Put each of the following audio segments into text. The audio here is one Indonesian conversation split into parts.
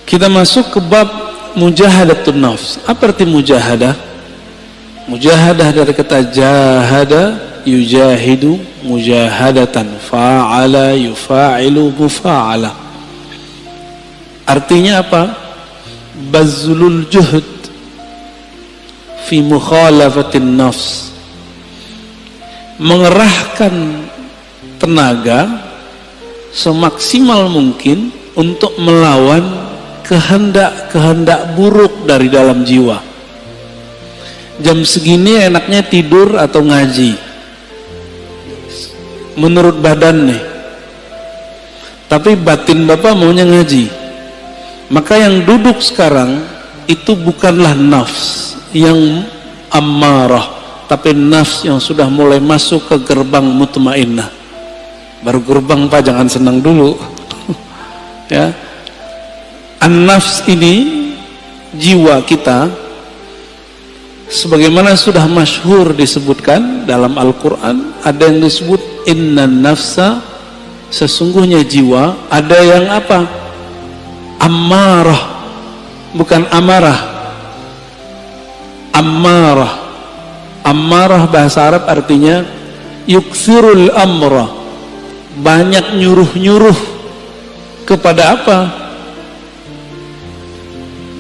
Kita masuk ke bab mujahadatun nafs. Apa arti mujahadah? Mujahadah dari kata jahada, yujahidu, mujahadatan, fa'ala, yufa'ilu, mufa'ala. Artinya apa? Bazlul juhud fi mukhalafatin nafs. Mengerahkan tenaga semaksimal mungkin untuk melawan kehendak-kehendak buruk dari dalam jiwa. Jam segini enaknya tidur atau ngaji menurut badan nih, tapi batin bapak maunya ngaji. Maka yang duduk sekarang itu bukanlah nafs yang ammarah, tapi nafs yang sudah mulai masuk ke gerbang mutmainnah. Baru gerbang pak, jangan senang dulu. Ya, an-nafs ini jiwa kita, sebagaimana sudah masyhur disebutkan dalam Al-Quran. Ada yang disebut innan nafsa, sesungguhnya jiwa. Ada yang apa? Ammarah, bukan amarah. Ammarah. Ammarah bahasa Arab artinya yukthirul amra, banyak nyuruh-nyuruh kepada apa?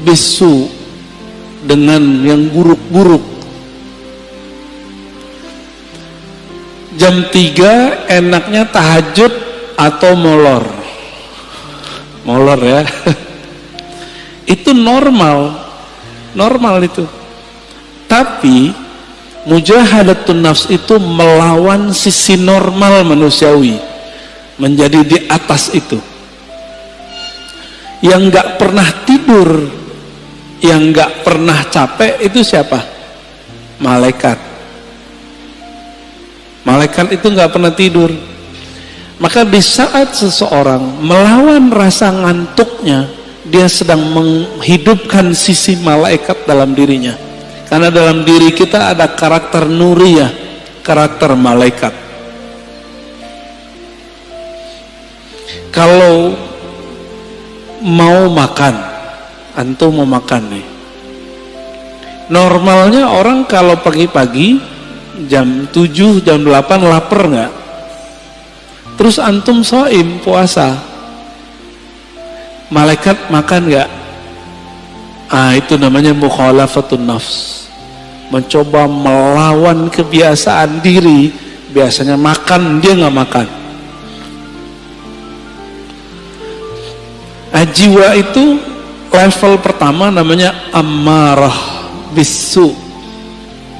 Bisu, dengan yang buruk-buruk. Jam 3 enaknya tahajud atau molor. Molor ya. Itu normal. Normal itu. Tapi mujahadatun nafs itu melawan sisi normal manusiawi, menjadi di atas itu. Yang gak pernah tidur, yang gak pernah capek itu siapa? Malaikat. Malaikat itu gak pernah tidur. Maka di saat seseorang melawan rasa ngantuknya, dia sedang menghidupkan sisi malaikat dalam dirinya. Karena dalam diri kita ada karakter nuriyah, karakter malaikat. Kalau mau makan, antum mau makan nih, normalnya orang kalau pagi-pagi jam 7, jam 8 lapar nggak? Terus antum shaim, puasa, malaikat makan nggak? Itu namanya mukhalafatun nafs, mencoba melawan kebiasaan diri. Biasanya makan, dia nggak makan. Jiwa itu level pertama namanya ammarah bisu.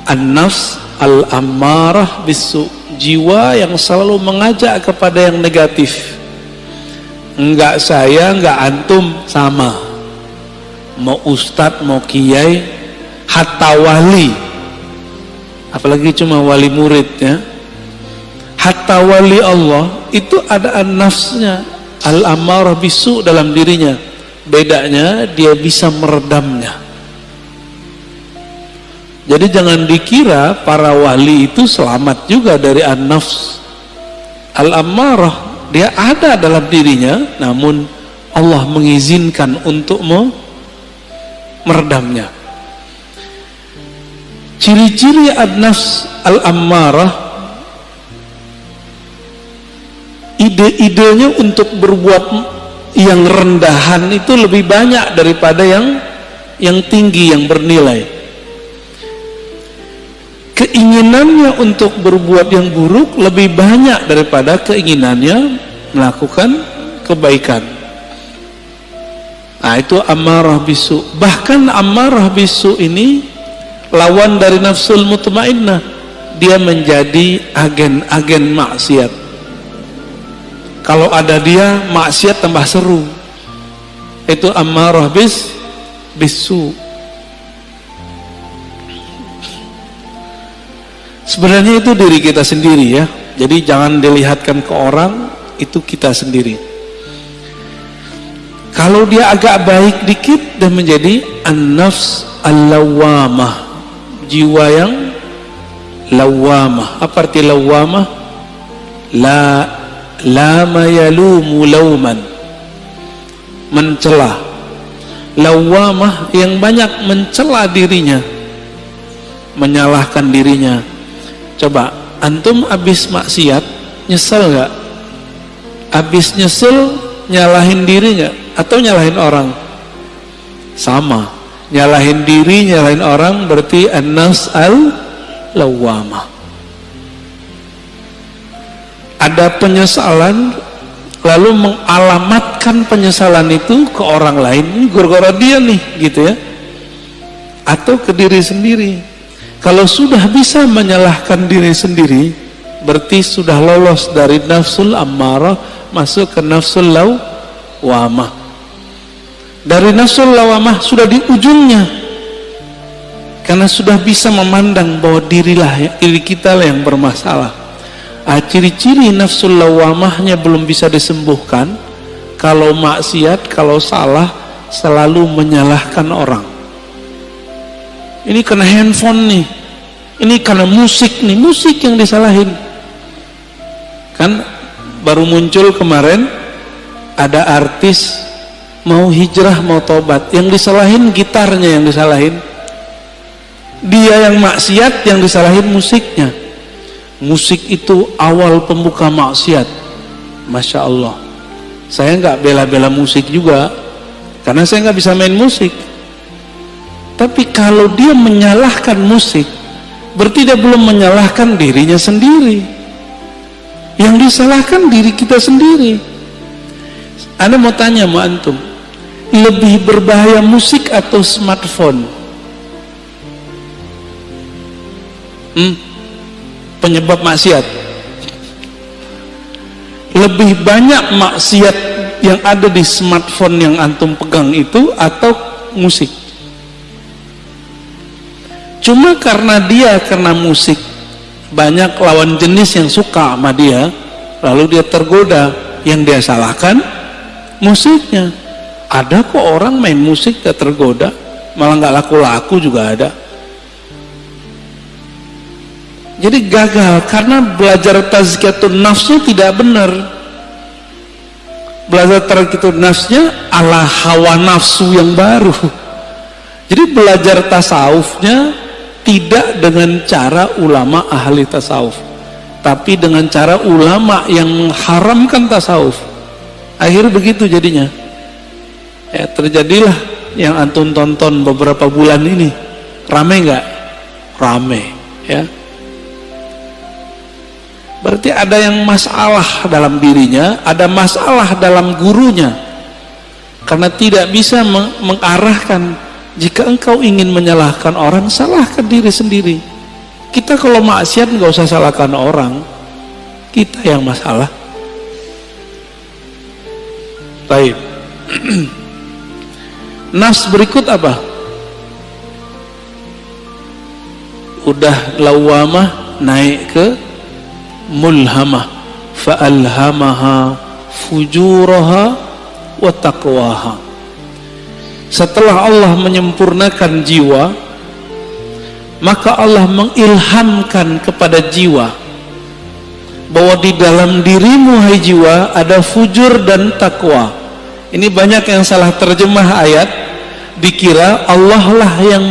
An-nafs al-ammarah bisu, jiwa yang selalu mengajak kepada yang negatif. Enggak saya, enggak antum, sama. Mau ustadz, mau kiai, hatta wali, apalagi cuma wali murid ya. Hatta wali Allah itu ada an-nafsnya al-ammarah bisu dalam dirinya. Bedanya dia bisa meredamnya. Jadi jangan dikira para wali itu selamat juga dari an-nafs al-ammarah. Dia ada dalam dirinya, namun Allah mengizinkan untuk meredamnya. Ciri-ciri an-nafs al-ammarah, ide-idenya untuk berbuat yang rendahan itu lebih banyak daripada yang tinggi, yang bernilai. Keinginannya untuk berbuat yang buruk lebih banyak daripada keinginannya melakukan kebaikan. Itu ammarah bisu. Bahkan ammarah bisu ini lawan dari nafsul mutmainnah. Dia menjadi agen-agen maksiat. Kalau ada dia, maksiat tambah seru. Itu ammarah bisu. Sebenarnya itu diri kita sendiri ya. Jadi jangan dilihatkan ke orang, itu kita sendiri. Kalau dia agak baik dikit, dan menjadi an-nafs al-lawwamah, jiwa yang lawwamah. Apa arti lawwamah? Lama yalumu lauman, mencela. lawamah yang banyak mencela dirinya, menyalahkan dirinya. Coba antum habis maksiat nyesel nggak? Habis nyesel nyalahin diri nggak? Atau nyalahin orang? Sama, nyalahin diri, nyalahin orang, berarti an-nafs al-lawamah. Ada penyesalan, lalu mengalamatkan penyesalan itu ke orang lain, ini gara-gara dia nih, gitu ya, atau ke diri sendiri. Kalau sudah bisa menyalahkan diri sendiri, berarti sudah lolos dari nafsul ammarah masuk ke nafsul lawamah. Dari nafsul lawamah sudah di ujungnya, karena sudah bisa memandang bahwa diri kita lah yang bermasalah. Ciri-ciri nafsul lawamahnya belum bisa disembuhkan kalau maksiat, kalau salah selalu menyalahkan orang. Ini kena handphone nih, ini karena musik nih, musik yang disalahin. Kan baru muncul kemarin ada artis mau hijrah, mau tobat, yang disalahin gitarnya, yang disalahin dia, yang maksiat yang disalahin musiknya. Musik itu awal pembuka maksiat. Masya Allah, saya nggak bela-bela musik juga, karena saya nggak bisa main musik. Tapi kalau dia menyalahkan musik, berarti dia belum menyalahkan dirinya sendiri. Yang disalahkan diri kita sendiri. Anda mau tanya sama antum, lebih berbahaya musik atau smartphone? Penyebab maksiat. Lebih banyak maksiat yang ada di smartphone yang antum pegang itu atau musik? Cuma karena musik banyak lawan jenis yang suka sama dia, lalu dia tergoda, yang dia salahkan musiknya. Ada kok orang main musik gak tergoda, malah gak laku-laku juga ada. Jadi gagal karena belajar tazkiyatun nafsnya tidak benar. Belajar tazkiyatun nafsnya ala hawa nafsu yang baru. Jadi belajar tasawufnya tidak dengan cara ulama ahli tasawuf, tapi dengan cara ulama yang mengharamkan tasawuf. Akhirnya begitu jadinya. Ya, terjadilah yang antum tonton beberapa bulan ini. Rame nggak? Rame, ya. Berarti ada yang masalah dalam dirinya, ada masalah dalam gurunya, karena tidak bisa mengarahkan. Jika engkau ingin menyalahkan orang, salahkan diri sendiri. Kita kalau maksiat nggak usah salahkan orang, kita yang masalah. Baik. Nafs berikut apa? Udah lawamah, naik ke mulhamah, fa'alhamaha fujuraha wa taqwaha. Setelah Allah menyempurnakan jiwa, maka Allah mengilhamkan kepada jiwa bahwa di dalam dirimu, hai jiwa, ada fujur dan takwa. Ini banyak yang salah terjemah ayat, dikira Allah lah yang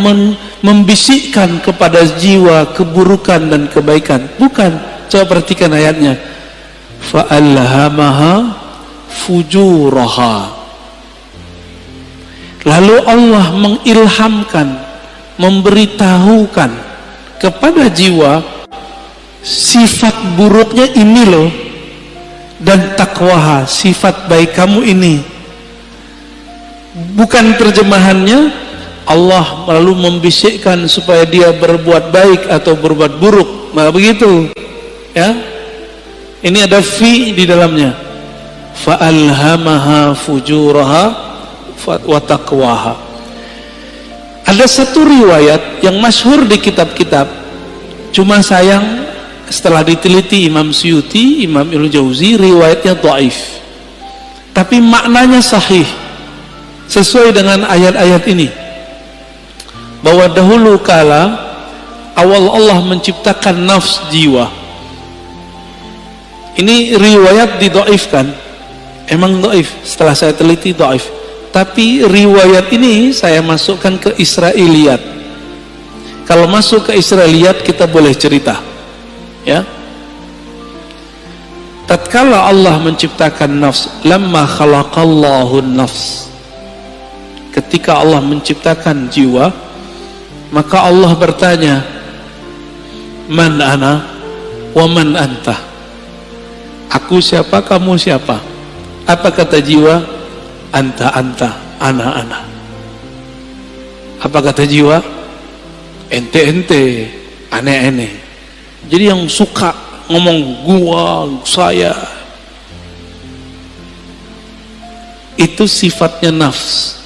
membisikkan kepada jiwa keburukan dan kebaikan. Bukan. Coba perhatikan ayatnya, fa'alhamaha fujuraha. Lalu Allah mengilhamkan, memberitahukan kepada jiwa sifat buruknya ini loh, dan takwaha, sifat baik kamu ini. Bukan terjemahannya Allah lalu membisikkan supaya dia berbuat baik atau berbuat buruk, malah begitu. Ya, ini ada fi di dalamnya. Fa'alhamaha fujuraha wa taqwaha. Ada satu riwayat yang masyhur di kitab-kitab, cuma sayang setelah diteliti Imam Suyuti, Imam Ibnu Jauzi, riwayatnya dhaif. Tapi maknanya sahih, sesuai dengan ayat-ayat ini, bahwa dahulu kala awal Allah menciptakan nafs jiwa. Ini riwayat didhaifkan, emang dhaif, setelah saya teliti dhaif, Tapi riwayat ini saya masukkan ke Israiliyat. Kalau masuk ke Israiliyat kita boleh cerita, ya. Tatkala Allah menciptakan nafs, lamma khalaqallahu nafs, ketika Allah menciptakan jiwa, maka Allah bertanya, man ana wa man anta, aku siapa, kamu siapa? Apa kata jiwa? Anta anta, ana ana. Apa kata jiwa? Ente ente, ane ane. Jadi yang suka ngomong gua, saya, itu sifatnya nafs.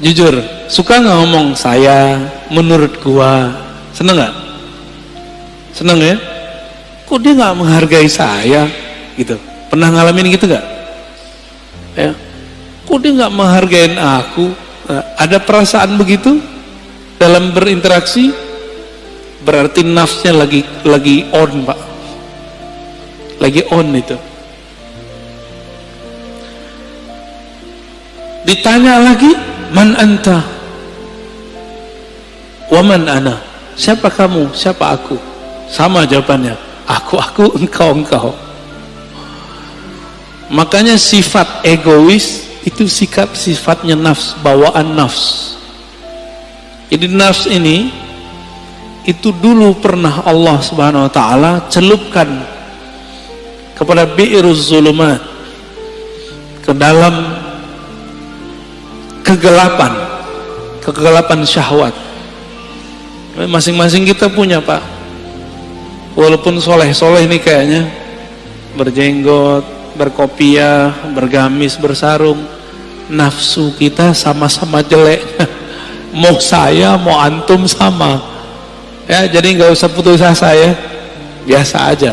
Jujur, suka nggak ngomong saya, menurut gua? Seneng nggak? Seneng ya? Kok dia nggak menghargai saya? Gitu. Pernah ngalamin gitu nggak? Ya. Kok dia nggak menghargai aku? Nah, ada perasaan begitu dalam berinteraksi? Berarti nafsnya lagi on, Pak. Lagi on itu. Ditanya lagi, man anta wa man ana, siapa kamu, siapa aku? Sama jawabannya, aku, engkau. Makanya sifat egois itu sifatnya nafs, bawaan nafs. Jadi nafs ini itu dulu pernah Allah Subhanahu wa taala celupkan kepada bi'ruz zulumat, ke dalam kegelapan syahwat. Masing-masing kita punya, Pak. Walaupun soleh-soleh ini kayaknya, berjenggot, berkopiah, bergamis, bersarung, nafsu kita sama-sama jeleknya. Mau saya, mau antum sama. Ya, jadi nggak usah putus asa ya, biasa aja.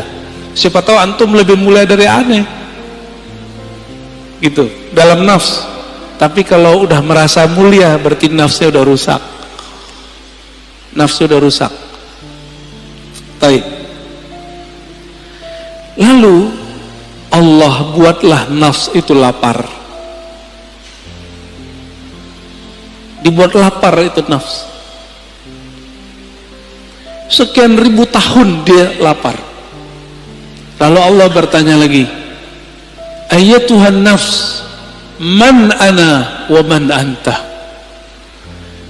Siapa tahu antum lebih mulia dari aneh, gitu dalam nafs. Tapi kalau udah merasa mulia, berarti nafsnya udah rusak. Nafsu udah rusak. Baik. Lalu Allah buatlah nafs itu lapar. Dibuat lapar itu nafs. Sekian ribu tahun dia lapar. Lalu Allah bertanya lagi, Ayyatuhan nafs, man ana wa man anta.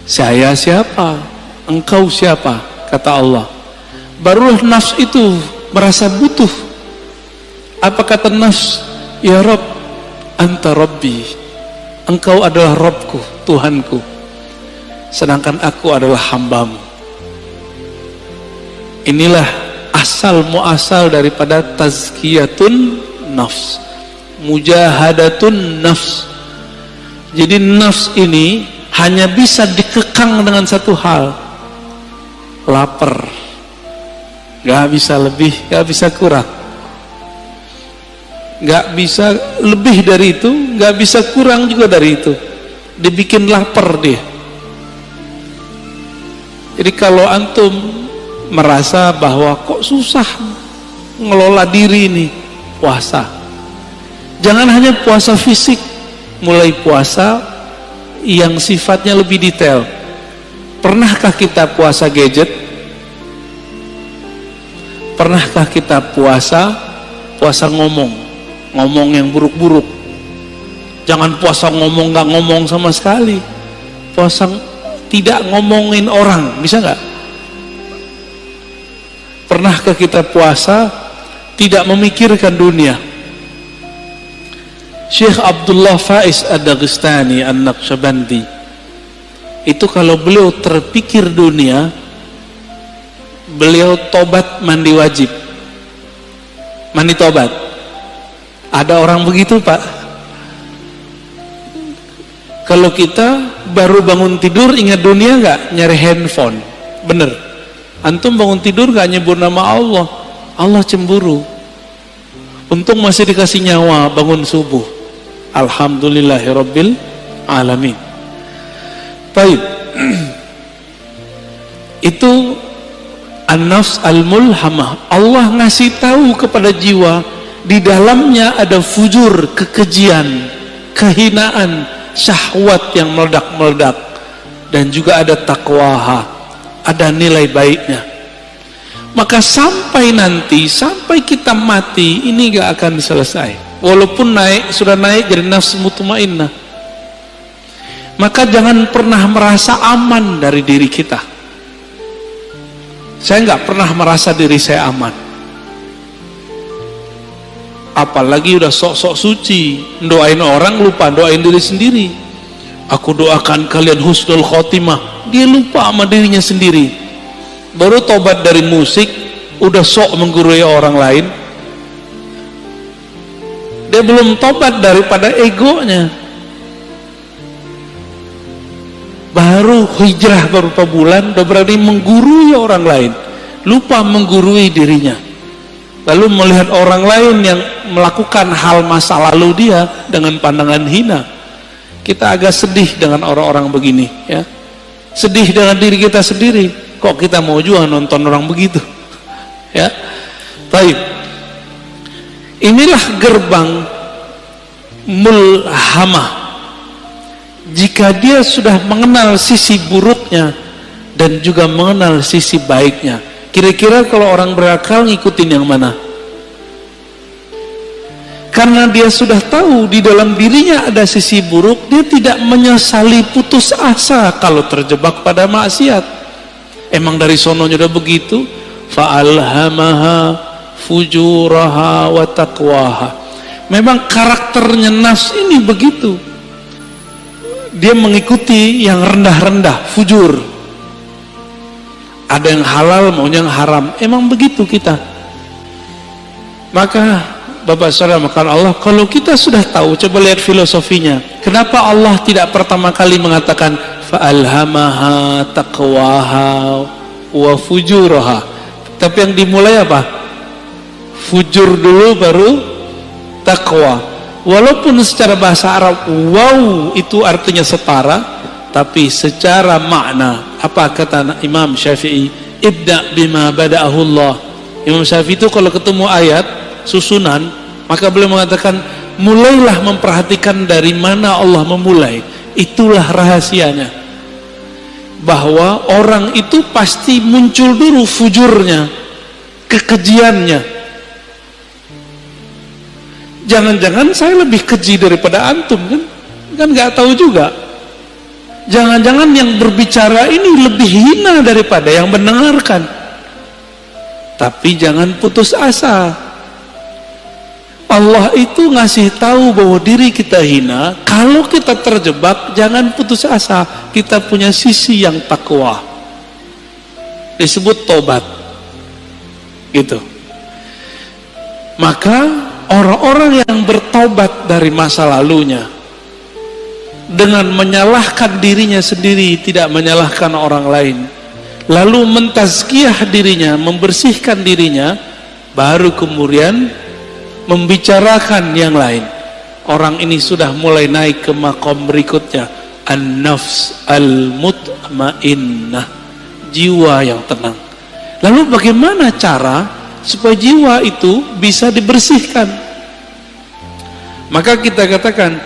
Saya siapa? Engkau siapa? Kata Allah. Barulah nafs itu merasa butuh. Apa kata nafs? Ya Rabb, anta Rabbi. Engkau adalah Rabbku, Tuhanku. Sedangkan aku adalah hambamu. Inilah asal muasal daripada tazkiyatun nafs, mujahadatun nafs. Jadi nafs ini hanya bisa dikekang dengan satu hal, lapar. Gak bisa lebih, gak bisa kurang, gak bisa lebih dari itu, gak bisa kurang juga dari itu. Dibikin lapar dia. Jadi kalau antum merasa bahwa kok susah ngelola diri ini, puasa. Jangan hanya puasa fisik, mulai puasa yang sifatnya lebih detail. Pernahkah kita puasa gadget? Pernahkah kita puasa ngomong yang buruk-buruk? Jangan puasa ngomong gak ngomong sama sekali. Puasa tidak ngomongin orang, bisa gak? Pernahkah kita puasa tidak memikirkan dunia? Syekh Abdullah Faiz Ad-Dagestani An-Naqsyabandi itu kalau beliau terpikir dunia, beliau tobat mandi wajib, mandi tobat. Ada orang begitu, Pak. Kalau kita baru bangun tidur ingat dunia nggak? Nyari handphone, bener. Antum bangun tidur gak nyebut nama Allah, Allah cemburu. Untung masih dikasih nyawa bangun subuh. Alhamdulillahirabbil alamin. Baik. Itu an-nafs al-mulhamah. Allah ngasih tahu kepada jiwa, di dalamnya ada fujur, kekejian, kehinaan, syahwat yang meledak-meledak, dan juga ada taqwaha, ada nilai baiknya. Maka sampai nanti, sampai kita mati, ini gak akan selesai. Walaupun sudah naik jadi nafsu mutmainnah. Maka jangan pernah merasa aman dari diri kita. Saya nggak pernah merasa diri saya aman. Apalagi udah sok-sok suci, doain orang lupa doain diri sendiri. Aku doakan kalian husnul khotimah, dia lupa sama dirinya sendiri. Baru tobat dari musik, udah sok menggurui orang lain. Dia belum tobat daripada egonya. Baru hijrah beberapa bulan udah berani menggurui orang lain, lupa menggurui dirinya. Lalu melihat orang lain yang melakukan hal masa lalu dia dengan pandangan hina. Kita agak sedih dengan orang-orang begini, ya. Sedih dengan diri kita sendiri. Kok kita mau juga nonton orang begitu, ya. Baik. Inilah gerbang mulhamah. Jika dia sudah mengenal sisi buruknya dan juga mengenal sisi baiknya, kira-kira kalau orang berakal ngikutin yang mana? Karena dia sudah tahu di dalam dirinya ada sisi buruk, dia tidak menyesali putus asa kalau terjebak pada maksiat. Emang dari sononya udah begitu. Fa'alhamaha fujuraha wa taqwaha. Memang karakternya nafs ini begitu. Dia mengikuti yang rendah-rendah, fujur. Ada yang halal, maunya yang haram. Emang begitu kita. Maka Bapak Saudara makan Allah, kalau kita sudah tahu, coba lihat filosofinya. Kenapa Allah tidak pertama kali mengatakan fa'alhamaha taqwaha wa fujuraha, tapi yang dimulai apa? Fujur dulu baru taqwa. Walaupun secara bahasa Arab wow itu artinya setara, tapi secara makna apa kata Imam Syafi'i? Ibda bima bada'ahu Allah. Imam Syafi'i itu kalau ketemu ayat susunan, maka beliau mengatakan mulailah memperhatikan dari mana Allah memulai. Itulah rahasianya, bahwa orang itu pasti muncul dulu fujurnya, kekejiannya. Jangan-jangan saya lebih keji daripada antum, kan nggak tahu juga. Jangan-jangan yang berbicara ini lebih hina daripada yang mendengarkan. Tapi jangan putus asa. Allah itu ngasih tahu bahwa diri kita hina. Kalau kita terjebak, jangan putus asa. Kita punya sisi yang takwa, disebut tobat, gitu. Maka orang-orang yang bertobat dari masa lalunya dengan menyalahkan dirinya sendiri, tidak menyalahkan orang lain, lalu mentazkiyah dirinya, membersihkan dirinya, baru kemudian membicarakan yang lain. Orang ini sudah mulai naik ke makom berikutnya, an-nafs al-mutmainnah, jiwa yang tenang. Lalu bagaimana cara supaya jiwa itu bisa dibersihkan? Maka kita katakan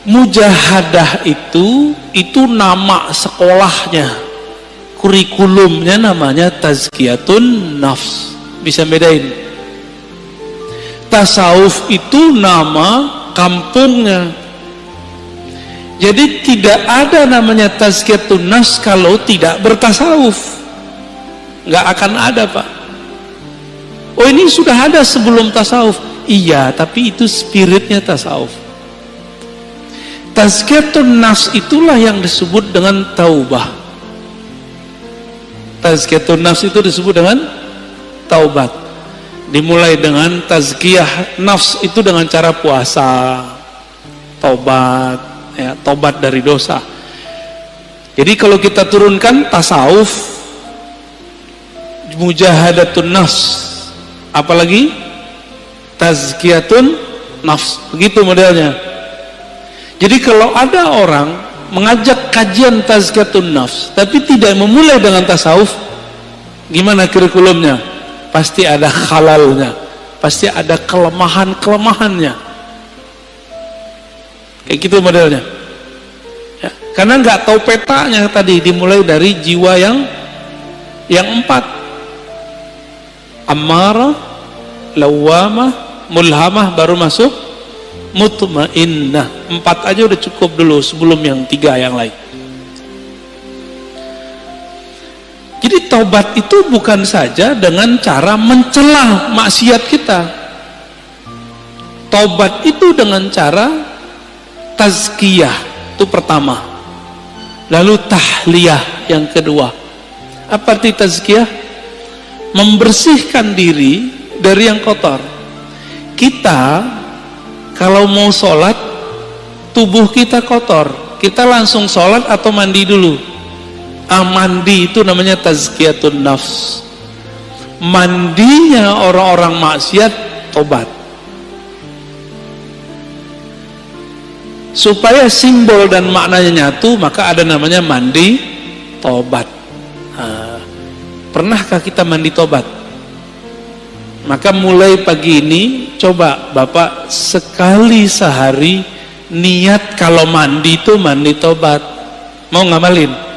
mujahadah itu nama sekolahnya, kurikulumnya namanya tazkiyatun nafs. Bisa bedain? Tasawuf itu nama kampungnya. Jadi tidak ada namanya tazkiyatun nafs kalau tidak bertasawuf. Nggak akan ada, Pak. Oh, ini sudah ada sebelum tasawuf. Iya, tapi itu spiritnya tasawuf. Tazkiyatun nafs itulah yang disebut dengan taubah. Tazkiyatun nafs itu disebut dengan taubat. Dimulai dengan tazkiyah nafs itu dengan cara puasa, taubat, ya, taubat dari dosa. Jadi kalau kita turunkan tasawuf, mujahadatun nafs, apalagi tazkiyatun nafs, begitu modelnya. Jadi kalau ada orang mengajak kajian tazkiyatun nafs tapi tidak memulai dengan tasawuf, gimana kurikulumnya? Pasti ada halalnya, pasti ada kelemahan-kelemahannya. Kayak gitu modelnya. Karena nggak tahu petanya tadi, dimulai dari jiwa yang 4. Ammarah, lawamah, mulhamah, baru masuk mutmainnah. 4 aja udah cukup dulu sebelum yang 3 yang lain. Jadi taubat itu bukan saja dengan cara mencela maksiat kita. Taubat itu dengan cara tazkiyah, itu pertama. Lalu tahliyah yang kedua. Apa arti tazkiyah? Membersihkan diri dari yang kotor. Kita kalau mau sholat, tubuh kita kotor, kita langsung sholat atau mandi dulu? Mandi itu namanya tazkiyatun nafs. Mandinya orang-orang maksiat, tobat. Supaya simbol dan maknanya nyatu, maka ada namanya mandi tobat. Pernahkah kita mandi tobat? Maka mulai pagi ini coba Bapak sekali sehari niat kalau mandi itu mandi tobat. Mau ngamalin?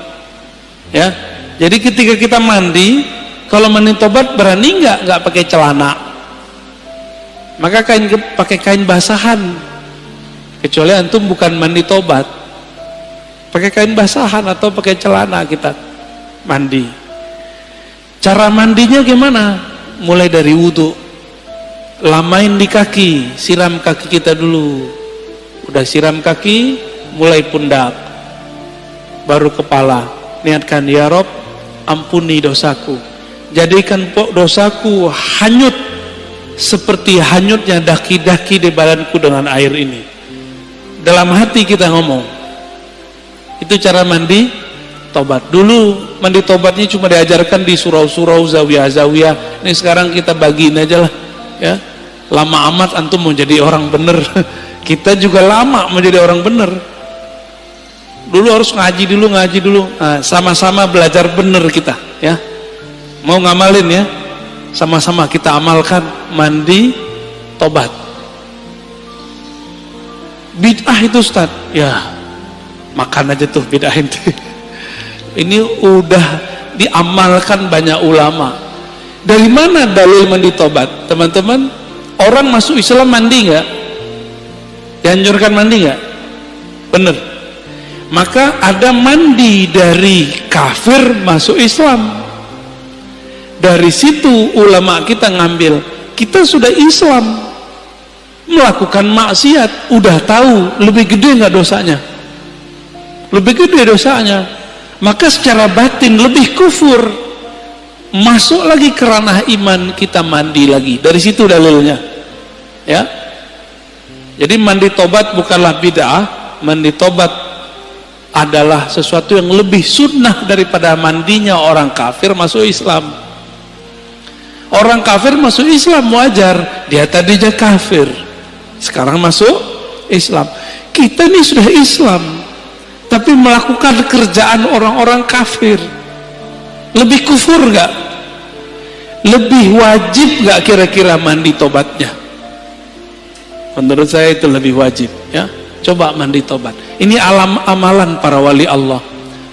Ya. Jadi ketika kita mandi, kalau mandi tobat berani nggak pakai celana? Maka pakai kain basahan. Kecuali antum bukan mandi tobat, pakai kain basahan atau pakai celana kita mandi. Cara mandinya gimana? Mulai dari wudhu, lamain di kaki, siram kaki kita dulu. Udah siram kaki, mulai pundak, baru kepala. Niatkan, ya Rob, ampuni dosaku, jadikan dosaku hanyut seperti hanyutnya daki-daki di badanku dengan air ini. Dalam hati kita ngomong. Itu cara mandi tobat. Dulu mandi tobatnya cuma diajarkan di surau-surau, zawiyah-zawiyah. Ini sekarang kita bagiin aja lah, ya. Lama amat antum mau jadi orang bener. Kita juga lama menjadi orang bener. Dulu harus ngaji dulu. Nah, sama-sama belajar bener kita, ya. Mau ngamalin ya? Sama-sama kita amalkan mandi tobat. Bid'ah itu Ustaz, ya makan aja tuh bid'ah itu. Ini udah diamalkan banyak ulama. Dari mana dalil mandi tobat? Teman-teman, orang masuk Islam mandi nggak? Dianjurkan mandi nggak? Bener. Maka ada mandi dari kafir masuk Islam. Dari situ ulama kita ngambil, kita sudah Islam, melakukan maksiat, udah tahu lebih gede nggak dosanya? Lebih gede dosanya. Maka secara batin lebih kufur. Masuk lagi ke ranah iman, kita mandi lagi. Dari situ dalilnya. Ya. Jadi mandi tobat bukanlah bid'ah, mandi tobat adalah sesuatu yang lebih sunnah daripada mandinya orang kafir masuk Islam. Orang kafir masuk Islam wajar, dia tadinya kafir, sekarang masuk Islam. Kita ini sudah Islam, tapi melakukan kerjaan orang-orang kafir. Lebih kufur gak? Lebih wajib gak kira-kira mandi tobatnya? Menurut saya itu lebih wajib, ya. Coba mandi tobat. Ini amalan para wali Allah.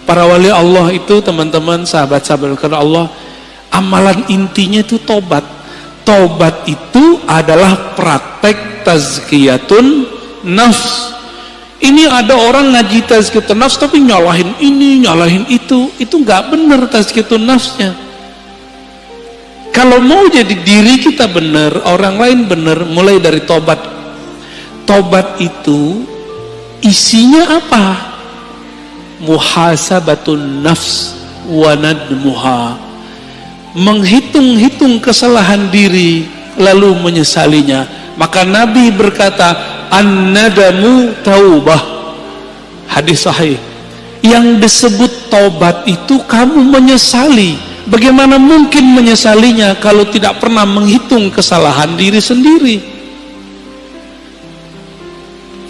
Para wali Allah itu, teman-teman, sahabat-sahabat Allah, amalan intinya itu tobat. Tobat itu adalah praktek tazkiyatun nafs. Ini ada orang ngaji tazkiyatun nafs tapi nyalahin ini, nyalahin itu nggak benar tazkiyatun nafsnya. Kalau mau jadi diri kita benar, orang lain benar, mulai dari tobat. Tobat itu isinya apa? Muhasabatun nafs wa nadmuha. Menghitung-hitung kesalahan diri lalu menyesalinya. Maka Nabi berkata, an-nadamu taubah. Hadis sahih. Yang disebut taubat itu kamu menyesali. Bagaimana mungkin menyesalinya kalau tidak pernah menghitung kesalahan diri sendiri?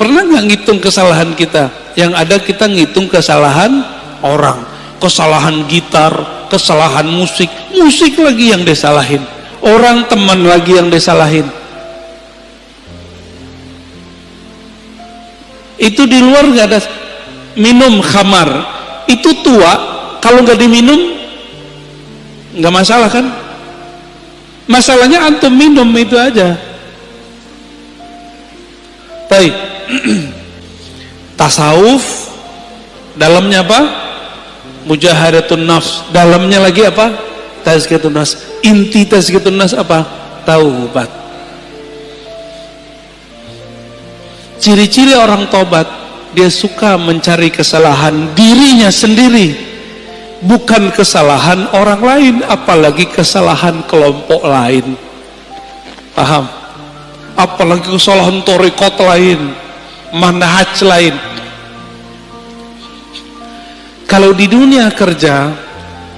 Pernah nggak ngitung kesalahan kita? Yang ada kita ngitung kesalahan orang, kesalahan gitar, kesalahan musik lagi yang disalahin, orang teman lagi yang disalahin. Itu di luar nggak ada. minum khamar itu tua, kalau nggak diminum nggak masalah kan? Masalahnya antum minum itu aja. Baik. Tasawuf dalamnya apa? Mujahadatun nafs. Dalamnya lagi apa? Tazkiyatun nafs. Inti tazkiyatun nafs apa? Taubat. Ciri-ciri orang tobat, dia suka mencari kesalahan dirinya sendiri, bukan kesalahan orang lain, apalagi kesalahan kelompok lain. Paham? Apalagi kesalahan thariqat lain, manhaj lain. Kalau di dunia kerja,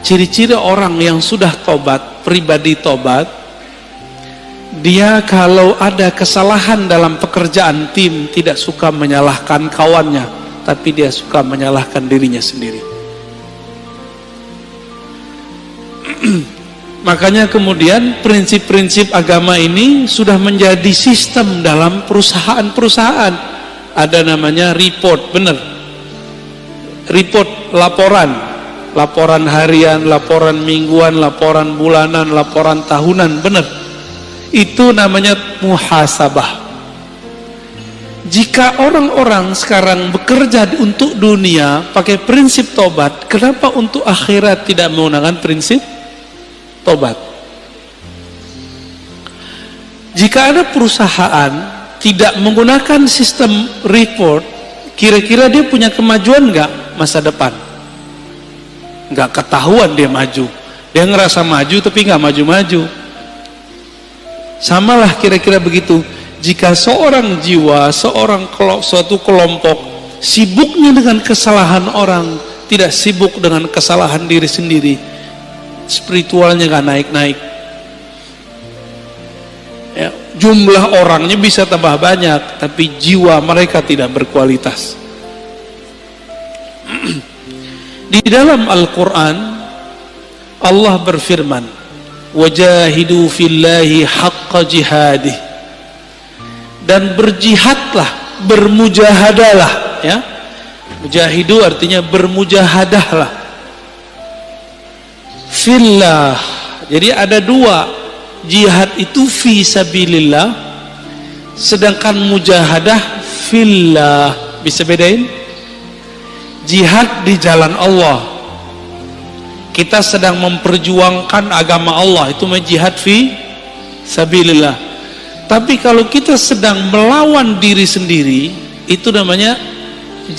ciri-ciri orang yang sudah tobat, pribadi tobat, dia kalau ada kesalahan dalam pekerjaan tim tidak suka menyalahkan kawannya, tapi dia suka menyalahkan dirinya sendiri. Makanya kemudian prinsip-prinsip agama ini sudah menjadi sistem dalam perusahaan-perusahaan. Ada namanya report, benar. Report, laporan harian, laporan mingguan, laporan bulanan, laporan tahunan, benar. Itu namanya muhasabah. Jika orang-orang sekarang bekerja untuk dunia pakai prinsip tobat, kenapa untuk akhirat tidak menggunakan prinsip tobat? Jika ada perusahaan tidak menggunakan sistem report, kira-kira dia punya kemajuan nggak masa depan? Nggak ketahuan dia maju. Dia ngerasa maju tapi nggak maju-maju. Samalah kira-kira begitu. Jika seorang jiwa, suatu kelompok sibuknya dengan kesalahan orang, tidak sibuk dengan kesalahan diri sendiri, spiritualnya gak naik-naik. Ya, jumlah orangnya bisa tambah banyak, tapi jiwa mereka tidak berkualitas. Di dalam Al-Quran Allah berfirman, wajahidu fillahi haqqa jihadih, dan berjihadlah, bermujahadalah, ya. Mujahidu artinya bermujahadahlah fillah. Jadi ada dua, jihad itu fi sabilillah, sedangkan mujahadah fillah. Bisa bedain? Jihad di jalan Allah, kita sedang memperjuangkan agama Allah, itu jihad fi sabilillah. Tapi kalau kita sedang melawan diri sendiri, itu namanya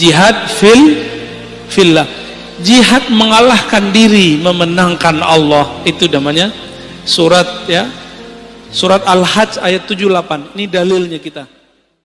jihad fillah. Jihad mengalahkan diri, memenangkan Allah, itu namanya surat Al-Hajj ayat 78. Ini dalilnya kita.